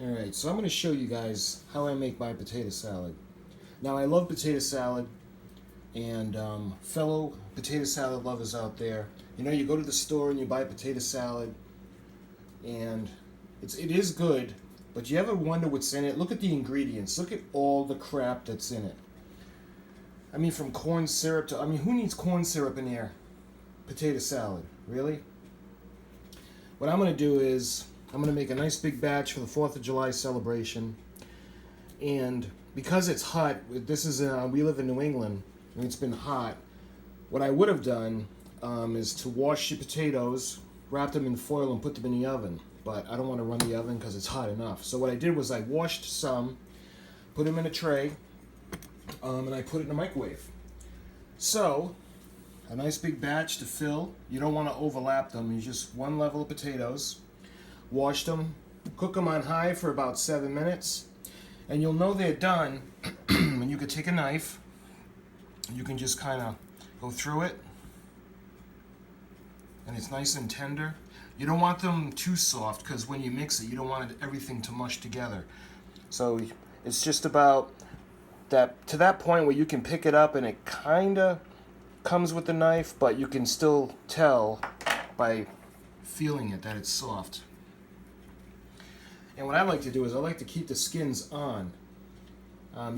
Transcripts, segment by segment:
Alright, so I'm going to show you guys how I make my potato salad. Now, I love potato salad, and fellow potato salad lovers out there, you know, you go to the store and you buy potato salad, and it is good, but you ever wonder what's in it? Look at the ingredients. Look at all the crap that's in it. I mean, from corn syrup to, who needs corn syrup in their potato salad? Really? What I'm going to do is, I'm going to make a nice big batch for the 4th of July celebration. And because it's hot, this is, we live in New England, and it's been hot. What I would have done is to wash the potatoes, wrap them in foil, and put them in the oven. But I don't want to run the oven because it's hot enough. So what I did was I washed some, put them in a tray, and I put it in the microwave. So, a nice big batch to fill. You don't want to overlap them. You just one level of potatoes. Wash them, cook them on high for about 7 minutes, and you'll know they're done when you could take a knife. You can just kind of go through it, and it's nice and tender. You don't want them too soft because when you mix it, you don't want everything to mush together. So it's just about that, to that point where you can pick it up and it kind of comes with the knife, but you can still tell by feeling it that it's soft. And what I like to do is I like to keep the skins on.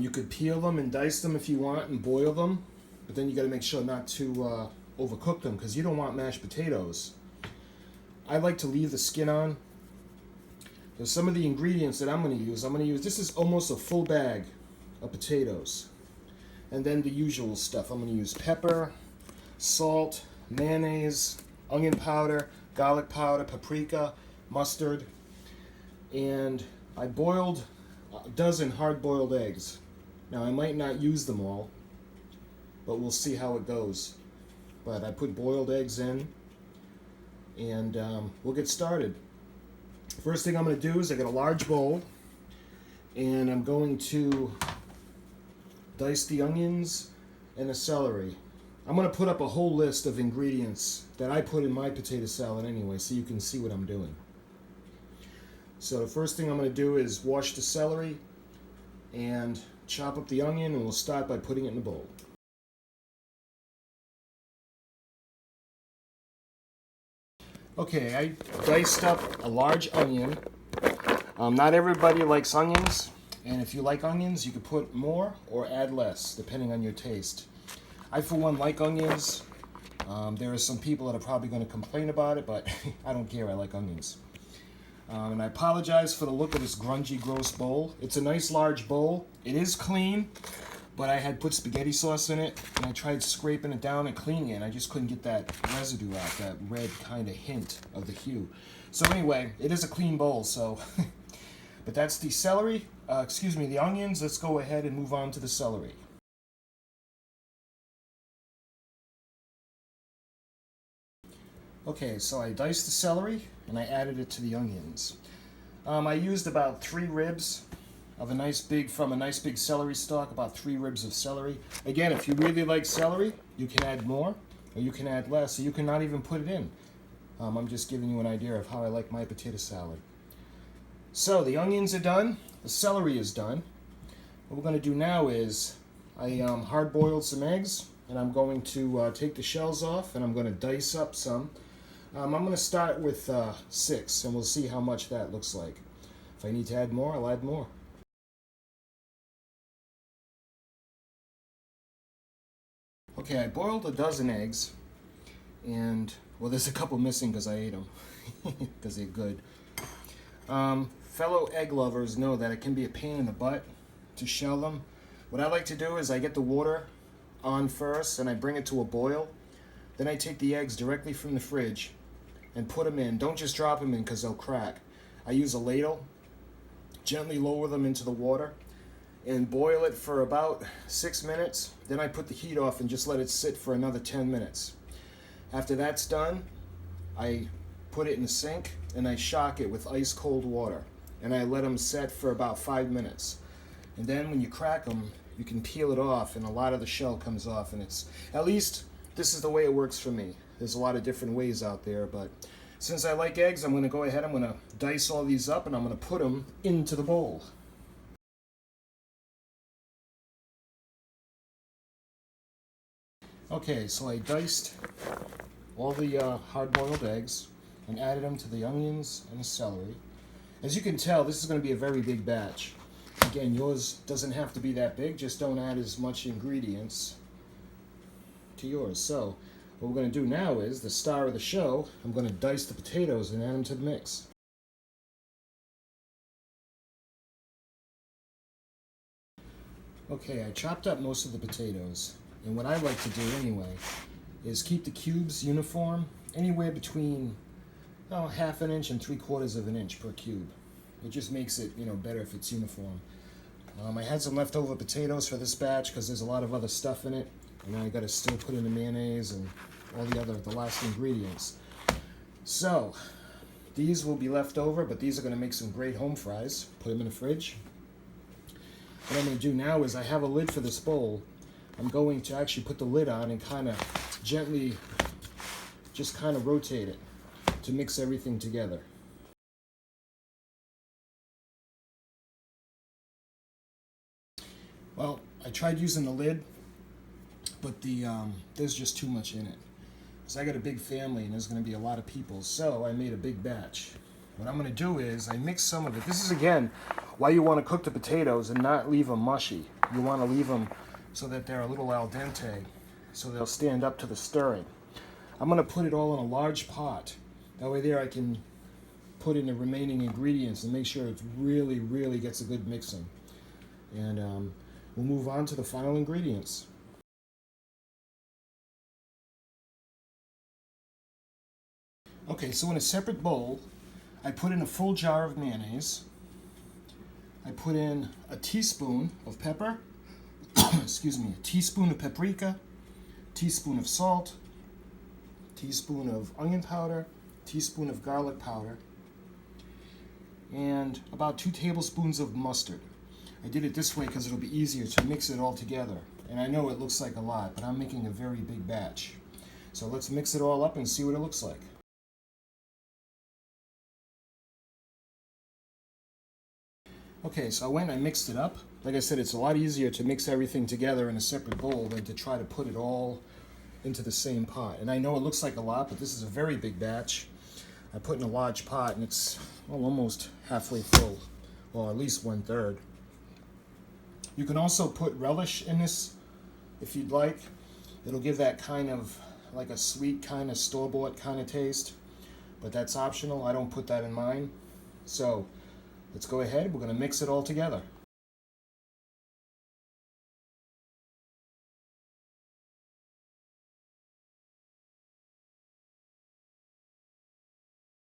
You could peel them and dice them if you want and boil them, but then you got to make sure not to overcook them because you don't want mashed potatoes. I like to leave the skin on. There's some of the ingredients that I'm going to use. This is almost a full bag of potatoes. And then the usual stuff. I'm going to use pepper, salt, mayonnaise, onion powder, garlic powder, paprika, mustard. And I boiled a dozen hard-boiled eggs. Now, I might not use them all, but we'll see how it goes. But I put boiled eggs in, and we'll get started. First thing I'm going to do is I got a large bowl, and I'm going to dice the onions and the celery. I'm going to put up a whole list of ingredients that I put in my potato salad anyway, so you can see what I'm doing. So the first thing I'm going to do is wash the celery and chop up the onion, and we'll start by putting it in the bowl. Okay, I diced up a large onion. Not everybody likes onions, and if you like onions, you could put more or add less, depending on your taste. I, for one, like onions. There are some people that are probably going to complain about it, but I don't care. I like onions. And I apologize for the look of this grungy, gross bowl. It's a nice large bowl. It is clean, but I had put spaghetti sauce in it, and I tried scraping it down and cleaning it, and I just couldn't get that residue out, that red kind of hint of the hue. So anyway, it is a clean bowl, so... But that's the celery, the onions. Let's go ahead and move on to the celery. Okay, so I diced the celery and I added it to the onions. I used about 3 ribs of a nice big celery stalk, about 3 ribs of celery. Again, if you really like celery, you can add more or you can add less, or you can not even put it in. I'm just giving you an idea of how I like my potato salad. So the onions are done, the celery is done. What we're going to do now is I hard-boiled some eggs, and I'm going to take the shells off, and I'm going to dice up some. I'm going to start with 6, and we'll see how much that looks like. If I need to add more, I'll add more. Okay, I boiled a dozen eggs, and, well, there's a couple missing because I ate them, because they're good. Fellow egg lovers know that it can be a pain in the butt to shell them. What I like to do is I get the water on first, and I bring it to a boil. Then I take the eggs directly from the fridge and put them in. Don't just drop them in because they'll crack. I use a ladle, gently lower them into the water, and boil it for about 6 minutes. Then I put the heat off and just let it sit for another 10 minutes. After that's done, I put it in the sink and I shock it with ice cold water, and I let them set for about 5 minutes. And then when you crack them, you can peel it off, and a lot of the shell comes off, and it's, at least this is the way it works for me. There's a lot of different ways out there, but Since I like eggs, I'm going to go ahead, I'm going to dice all these up and I'm going to put them into the bowl. Okay, so I diced all the hard-boiled eggs and added them to the onions and the celery. As you can tell, this is going to be a very big batch. Again, yours doesn't have to be that big, just don't add as much ingredients to yours. So, what we're going to do now is, the star of the show, I'm going to dice the potatoes and add them to the mix. Okay, I chopped up most of the potatoes, and what I like to do anyway is keep the cubes uniform, anywhere between half an inch and 3/4 of an inch per cube. It just makes it, better if it's uniform. I had some leftover potatoes for this batch because there's a lot of other stuff in it, and I got to still put in the mayonnaise and all the last ingredients. So, these will be left over, but these are going to make some great home fries. Put them in the fridge. What I'm going to do now is, I have a lid for this bowl. I'm going to actually put the lid on and kind of gently just kind of rotate it to mix everything together. Well, I tried using the lid, but there's just too much in it. Because I got a big family and there's going to be a lot of people, so I made a big batch. What I'm going to do is, I mix some of it. This is, again, why you want to cook the potatoes and not leave them mushy. You want to leave them so that they're a little al dente, so they'll stand up to the stirring. I'm going to put it all in a large pot. That way there I can put in the remaining ingredients and make sure it really, really gets a good mixing. And we'll move on to the final ingredients. Okay, so in a separate bowl, I put in a full jar of mayonnaise. I put in a teaspoon of pepper, excuse me, a teaspoon of paprika, teaspoon of salt, teaspoon of onion powder, teaspoon of garlic powder, and about 2 tablespoons of mustard. I did it this way because it'll be easier to mix it all together. And I know it looks like a lot, but I'm making a very big batch. So let's mix it all up and see what it looks like. Okay, so I went and I mixed it up. Like I said, it's a lot easier to mix everything together in a separate bowl than to try to put it all into the same pot. And I know it looks like a lot, but this is a very big batch. I put in a large pot and it's almost halfway full, or at least 1/3. You can also put relish in this if you'd like. It'll give that kind of like a sweet kind of store-bought kind of taste, but that's optional. I don't put that in mine. So let's go ahead. We're going to mix it all together.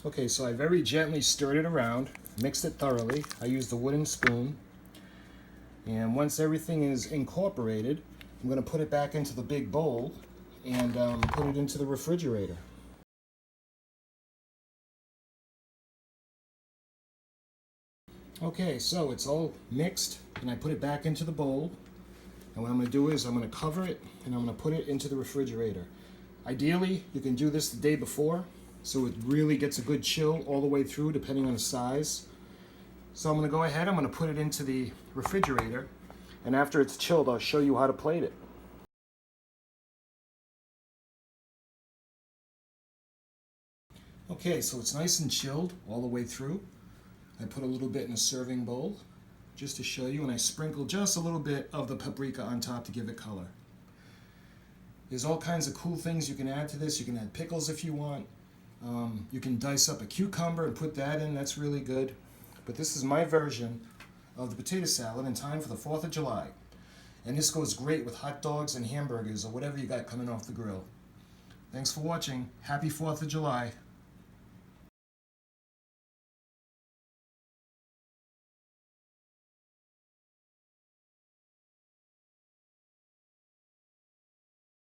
Okay, so I very gently stirred it around, mixed it thoroughly. I used a wooden spoon. And once everything is incorporated, I'm going to put it back into the big bowl and put it into the refrigerator. Okay, so it's all mixed and I put it back into the bowl. And what I'm going to do is I'm going to cover it and I'm going to put it into the refrigerator. Ideally, you can do this the day before, so it really gets a good chill all the way through, depending on the size. So I'm going to go ahead, I'm going to put it into the refrigerator, and after it's chilled, I'll show you how to plate it. Okay, so it's nice and chilled all the way through. I put a little bit in a serving bowl, just to show you, and I sprinkle just a little bit of the paprika on top to give it color. There's all kinds of cool things you can add to this. You can add pickles if you want. You can dice up a cucumber and put that in. That's really good. But this is my version of the potato salad in time for the 4th of July. And this goes great with hot dogs and hamburgers or whatever you got coming off the grill. Thanks for watching. Happy 4th of July.